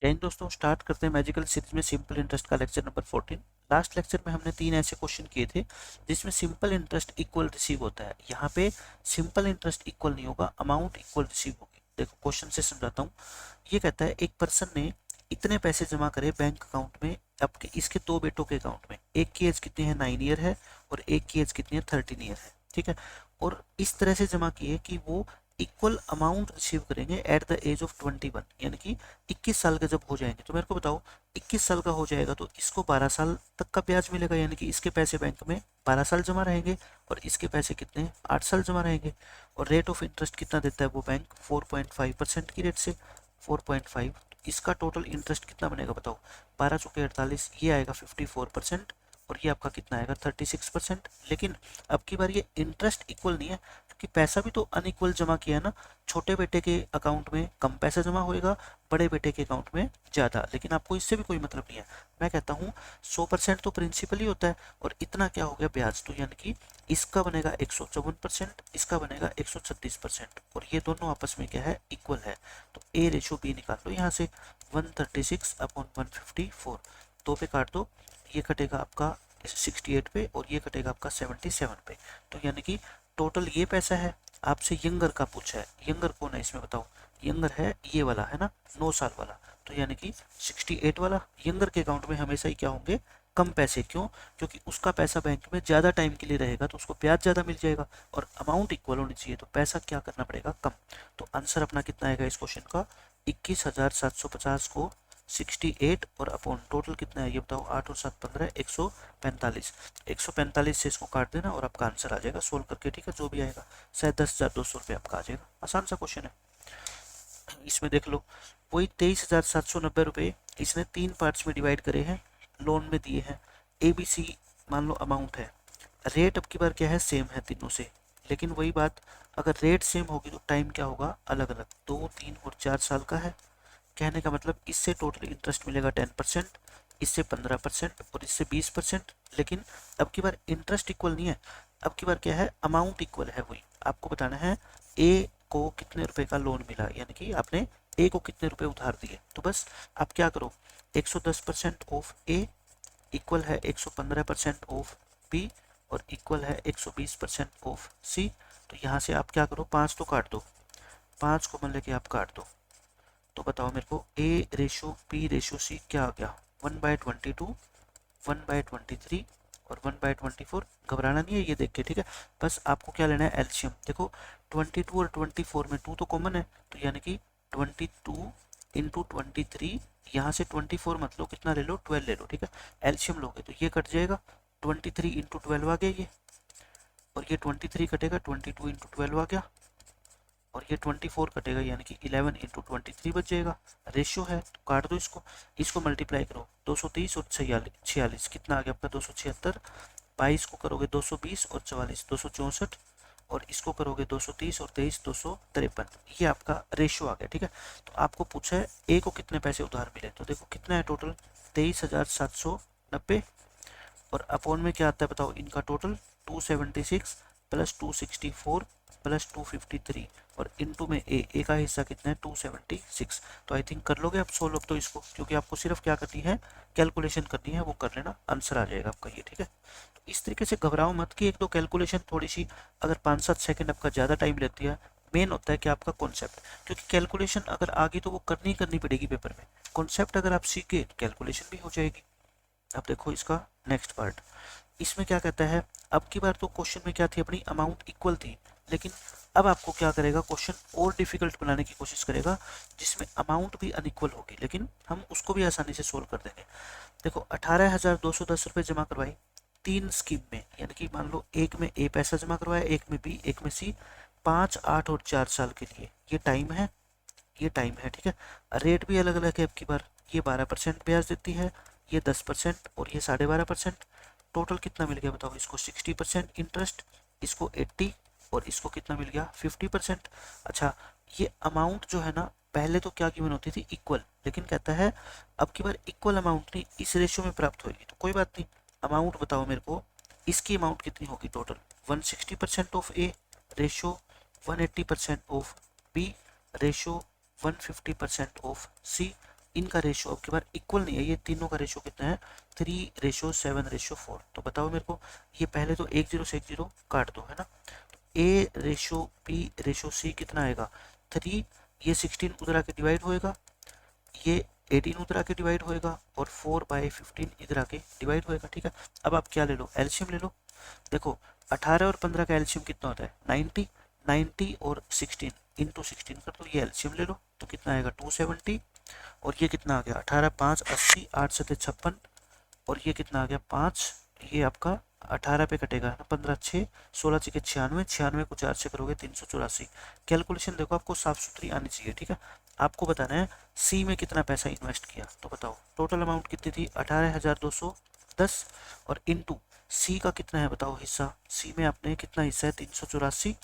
जय हिंद दोस्तों, स्टार्ट करते हैं मैजिकल सीरीज में सिंपल इंटरेस्ट का लेक्चर नंबर 14। लास्ट लेक्चर में हमने 3 ऐसे क्वेश्चन किए थे जिसमें सिंपल इंटरेस्ट इक्वल रिसीव होता है। यहाँ पे सिंपल इंटरेस्ट इक्वल नहीं होगा, अमाउंट इक्वल रिसीव होगी। देखो क्वेश्चन से समझाता हूँ। ये कहता है एक पर्सन ने इतने पैसे जमा करे बैंक अकाउंट में, आपके इसके 2 बेटों के अकाउंट में। एक की एज कितनी है, 9 ईयर है, और एक की एज कितनी है, 13 ईयर है। ठीक है। और इस तरह से जमा किए कि वो इक्वल अमाउंट रिसीव करेंगे एट द एज ऑफ 21, यानी कि 21 साल के जब हो जाएंगे। तो मेरे को बताओ, 21 साल का हो जाएगा तो इसको 12 साल तक का ब्याज मिलेगा, यानी कि इसके पैसे बैंक में 12 साल जमा रहेंगे और इसके पैसे कितने, 8 साल जमा रहेंगे। और रेट ऑफ इंटरेस्ट कितना देता है वो बैंक, 4.5% की रेट से। 4.5, इसका टोटल इंटरेस्ट कितना बनेगा बताओ, 12 चौके 48, ये आएगा 54%, और ये आपका कितना आएगा 36%। लेकिन अब की बार ये इंटरेस्ट इक्वल नहीं है, क्योंकि पैसा भी तो अनइक्वल जमा किया है ना। छोटे बेटे के अकाउंट में कम पैसा जमा होएगा, बड़े बेटे के अकाउंट में ज़्यादा। लेकिन आपको इससे भी कोई मतलब नहीं है। मैं कहता हूँ 100% तो प्रिंसिपल ही होता है, और इतना क्या हो गया ब्याज। तो यानी कि इसका बनेगा 154%, इसका बनेगा 136%, और ये दोनों आपस में क्या है, इक्वल है। तो ए रेशो बी निकाल लो यहाँ से, 136/154, 2 पे काट दो, ये कटेगा आपका 68 पे, और ये कटेगा आपका 77 पे। तो यानी कि टोटल ये पैसा है। आपसे यंगर का पूछा है, यंगर कौन है इसमें बताओ, यंगर है ये वाला, है ना, 9 साल वाला। तो यानी कि 68 वाला यंगर के अकाउंट में हमेशा ही क्या होंगे, कम पैसे। क्यों? क्योंकि उसका पैसा बैंक में ज़्यादा टाइम के लिए रहेगा, तो उसको ब्याज ज़्यादा मिल जाएगा, और अमाउंट इक्वल होनी चाहिए, तो पैसा क्या करना पड़ेगा, कम। तो आंसर अपना कितना आएगा इस क्वेश्चन का, 21,750 को 68 और अपॉन टोटल कितना है ये बताओ, 8 और 7 15, 145। 145 से इसको काट देना और आपका आंसर आ जाएगा सोल्व करके। ठीक है, जो भी आएगा, शायद 10,200 रुपये आपका आ जाएगा। आसान सा क्वेश्चन है। इसमें देख लो, वही 23,790 रुपये इसने 3 पार्ट्स में डिवाइड करे हैं, लोन में दिए हैं। ए बी सी मान लो अमाउंट है। रेट अब की बार क्या है, सेम है तीनों से। लेकिन वही बात, अगर रेट सेम होगी तो टाइम क्या होगा, अलग अलग। 2, 3 और 4 साल का है। कहने का मतलब इससे टोटल इंटरेस्ट मिलेगा 10%, इससे 15% और इससे 20%। लेकिन अब की बार इंटरेस्ट इक्वल नहीं है, अब की बार क्या है, अमाउंट इक्वल है। वही आपको बताना है, ए को कितने रुपए का लोन मिला, यानी कि आपने ए को कितने रुपए उधार दिए। तो बस आप क्या करो, 110% ऑफ ए इक्वल है 115% ऑफ बी, और इक्वल है 120% ऑफ सी। तो यहाँ से आप क्या करो, 5 तो काट दो, 5 को मान लेके आप काट दो। तो बताओ मेरे को, ए रेशो पी रेशो सी क्या आ गया, 1/22, 1/23 और 1/24। घबराना नहीं है ये देख के, ठीक है। बस आपको क्या लेना है, एलसीएम। देखो 22 और 24 में 2 तो कॉमन है, तो यानी कि 22 इंटू 23, यहाँ से 24 मत लो, कितना ले लो, 12 ले लो। ठीक है, एलसीएम लोगे तो ये कट जाएगा, 23 इंटू 12 आ गया ये, और ये 23 कटेगा, 22 इंटू 12 आ गया, और ये 24 कटेगा, यानी कि 11 इंटू 23 बच जाएगा। रेशियो है तो काट दो इसको, इसको मल्टीप्लाई करो, 230 और 46 कितना आ गया आपका, 276। 22 को करोगे 220 और 44 264, और इसको करोगे 230 और 23 253। ये आपका रेशियो आ गया। ठीक है, तो आपको पूछा है ए को कितने पैसे उधार मिले, तो देखो कितना है टोटल, 23,790, और अपॉन में क्या आता है बताओ, इनका टोटल 276 प्लस 264 प्लस 253, और इनटू में ए का हिस्सा कितना है, 276। तो आई थिंक कर लोगे आप सोल्व तो इसको, क्योंकि आपको सिर्फ क्या करनी है, कैलकुलेशन करनी है, वो कर लेना, आंसर आ जाएगा आपका ये। ठीक है, तो इस तरीके से घबराओ मत कि एक दो कैलकुलेशन थोड़ी सी अगर 5-7 सेकंड आपका ज़्यादा टाइम लेती है। मेन होता है कि आपका कॉन्सेप्ट, क्योंकि कैलकुलेशन अगर आ गई तो वो करनी पड़ेगी पेपर में। कॉन्सेप्ट अगर आप सीखे तो कैलकुलेशन भी हो जाएगी। अब देखो इसका नेक्स्ट पार्ट, इसमें क्या कहता है, अब की बार तो क्वेश्चन में क्या थी, अपनी अमाउंट इक्वल थी। लेकिन अब आपको क्या करेगा, क्वेश्चन और डिफिकल्ट बनाने की कोशिश करेगा, जिसमें अमाउंट भी अनइक्वल होगी, लेकिन हम उसको भी आसानी से सोल्व कर देंगे। देखो 18,210 रुपये जमा करवाए 3 स्कीम में, यानी कि मान लो एक में ए पैसा जमा करवाया, एक में बी, एक में सी, 5, 8 और 4 साल के लिए। ये टाइम है, ये टाइम है। ठीक है, रेट भी अलग अलग है। अब की बार ये 12% ब्याज देती है, ये 10% और ये 12.5%। टोटल कितना मिल गया बताओ, इसको 60% इंटरेस्ट, इसको 80, और इसको कितना मिल गया, 50%। अच्छा, ये अमाउंट जो है ना, पहले तो क्या गिवन होती थी, इक्वल। लेकिन कहता है अब की बार इक्वल अमाउंट नहीं, इस रेशियो में प्राप्त होगी। तो कोई बात नहीं, अमाउंट बताओ मेरे को, इसकी अमाउंट कितनी होगी total, 160% of A, ratio 180% of B, ratio 150% of C. इनका रेशियो अब की बार इक्वल नहीं है, ये तीनों का रेशियो कितना है 3:7:4। तो बताओ मेरे को, ये पहले तो एक जीरो से एक जीरो काट दो, है ना। A/B/C कितना आएगा 3, ये 16 उधर आके डिवाइड होएगा, ये 18 उधर आके डिवाइड होएगा और 4/15 इधर आके डिवाइड होएगा, ठीक है। अब आप क्या ले लो, एलसीएम ले लो। देखो 18 और 15 का एलसीएम कितना होता है 90, 90 और 16 इंटू 16 कर दो, ये एलसीएम ले लो तो कितना आएगा 270। और ये कितना आ गया 18 5 80, 8 7 56 और ये कितना आ गया 5, ये आपका 18 पे कटेगा ना, 15 6 16 6 96, 96 को 4 से करोगे 384। कैलकुलेशन देखो आपको साफ सुथरी आनी चाहिए, ठीक है। आपको बताना है सी में कितना पैसा इन्वेस्ट किया, तो बताओ टोटल अमाउंट कितनी थी 18,210 और इनटू सी का कितना है बताओ हिस्सा, सी में आपने कितना हिस्सा है 384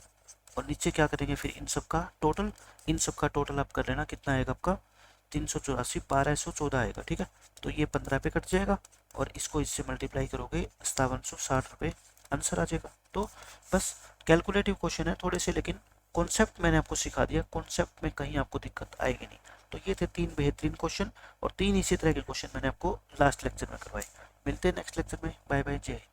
और नीचे क्या करेंगे फिर इन सब का टोटल, इन सब का टोटल आप कर लेना कितना आएगा आपका 384 1214 आएगा, ठीक है। तो ये 15 पे कट जाएगा और इसको इससे मल्टीप्लाई करोगे 5760 रुपये आंसर आ जाएगा। तो बस कैलकुलेटिव क्वेश्चन है थोड़े से, लेकिन कॉन्सेप्ट मैंने आपको सिखा दिया, कॉन्सेप्ट में कहीं आपको दिक्कत आएगी नहीं। तो ये थे 3 बेहतरीन क्वेश्चन और 3 इसी तरह के क्वेश्चन मैंने आपको लास्ट लेक्चर में करवाए। मिलते हैं नेक्स्ट लेक्चर में, बाय बाय, जय हिंद।